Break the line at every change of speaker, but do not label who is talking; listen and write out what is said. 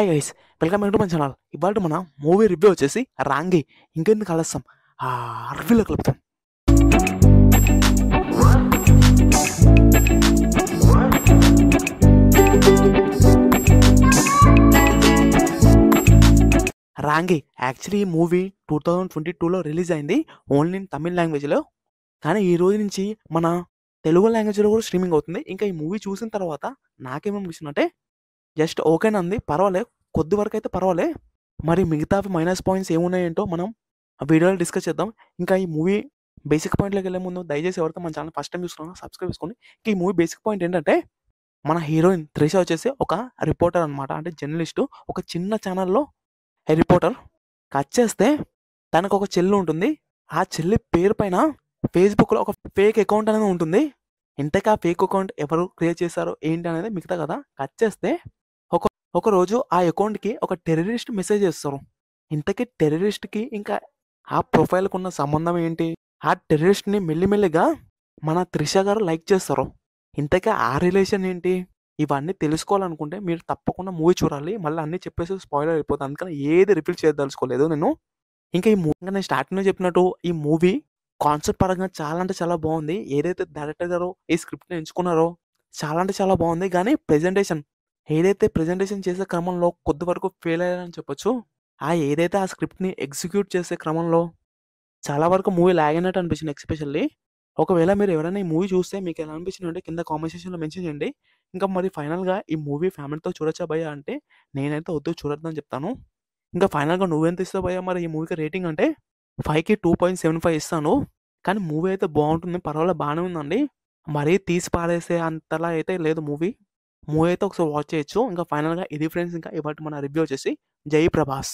Hi guys, welcome back to my channel. ఇవాళ మన movie review వచ్చేసి రాంగి. ఇంకెందుకు ఆలస్యం, రివ్యూలో కలుపుతాం. రాంగి యాక్చువల్లీ ఈ మూవీ 2022లో రిలీజ్ అయింది, ఓన్లీ ఇన్ తమిళ్ లాంగ్వేజ్లో. కానీ ఈ రోజు నుంచి మన తెలుగు లాంగ్వేజ్లో కూడా స్ట్రీమింగ్ అవుతుంది. ఇంకా ఈ మూవీ చూసిన తర్వాత నాకేమనిపిస్తుందంటే జస్ట్ ఓకేనంది, పర్వాలేదు, కొద్ది వరకు అయితే పర్వాలే. మరి మిగతావి మైనస్ పాయింట్స్ ఏమున్నాయేంటో మనం ఆ వీడియోలో డిస్కస్ చేద్దాం. ఇంకా ఈ మూవీ బేసిక్ పాయింట్లోకి వెళ్ళే ముందు దయచేసి ఎవరితో మన ఛానల్ ఫస్ట్ టైం చూస్తున్నారో సబ్స్క్రైబ్ చేసుకోండి. ఇంకా ఈ మూవీ బేసిక్ పాయింట్ ఏంటంటే, మన హీరోయిన్ త్రిష వచ్చేసి ఒక రిపోర్టర్ అనమాట, అంటే జర్నలిస్టు. ఒక చిన్న ఛానల్లో రిపోర్టర్. కట్ చేస్తే తనకు ఒక చెల్లి ఉంటుంది. ఆ చెల్లి పేరు పైన ఫేస్బుక్లో ఒక ఫేక్ అకౌంట్ అనేది ఉంటుంది. ఇంతకీ ఆ ఫేక్ అకౌంట్ ఎవరు క్రియేట్ చేశారో ఏంటి అనేది మిగతా కదా. కట్ చేస్తే ఒకరోజు ఆ అకౌంట్కి ఒక టెర్రరిస్ట్ మెసేజ్ చేస్తారు. ఇంతకీ టెర్రరిస్ట్కి ఇంకా ఆ ప్రొఫైల్కి ఉన్న సంబంధం ఏంటి? ఆ టెర్రరిస్ట్ని మెల్లిమెల్లిగా మన త్రిష గారు లైక్ చేస్తారు. ఇంతకీ ఆ రిలేషన్ ఏంటి? ఇవన్నీ తెలుసుకోవాలనుకుంటే మీరు తప్పకుండా మూవీ చూడాలి. మళ్ళీ అన్నీ చెప్పేసి స్పాయిలర్ అయిపోతుంది. అందుకని ఏది రిపీట్ చేయదలుచుకోలేదు నేను. ఇంకా ఈ మూవీ నేను స్టార్టింగ్లో చెప్పినట్టు ఈ మూవీ కాన్సెప్ట్ పరంగా చాలా అంటే చాలా బాగుంది. ఏదైతే డైరెక్టర్ గారు ఈ స్క్రిప్ట్ని ఎంచుకున్నారో చాలా అంటే చాలా బాగుంది. కానీ ఏదైతే ప్రెజెంటేషన్ చేసే క్రమంలో కొద్ది వరకు ఫెయిల్ అయ్యారని చెప్పొచ్చు. ఏదైతే ఆ స్క్రిప్ట్ని ఎగ్జిక్యూట్ చేసే క్రమంలో చాలా వరకు మూవీ లాగ్ అయినట్టు అనిపించింది ఎస్పెషల్లీ. ఒకవేళ మీరు ఎవరైనా ఈ మూవీ చూస్తే మీకు ఎలా అనిపించింది అంటే కింద కామెంట్ సెక్షన్లో మెన్షన్ చేయండి. ఇంకా మరి ఫైనల్గా ఈ మూవీ ఫ్యామిలీతో చూడొచ్చా భయ్యా అంటే నేనైతే వద్దు, చూడొద్దని చెప్తాను. ఇంకా ఫైనల్గా నువ్వెంత ఇస్తావు భయ్యా మరి ఈ మూవీకి రేటింగ్ అంటే 5కి 2.75 ఇస్తాను. కానీ మూవీ అయితే బాగుంటుంది, పర్వాలేదు, బాగానే ఉందండి. మరీ తీసి పారేసే అంతలా అయితే లేదు మూవీ అయితే ఒకసారి వాచ్ చేయొచ్చు. ఇంకా ఫైనల్గా ఇది ఫ్రెండ్స్, ఇంకా ఇవాళ మన రివ్యూ వచ్చేసి జై ప్రభాస్.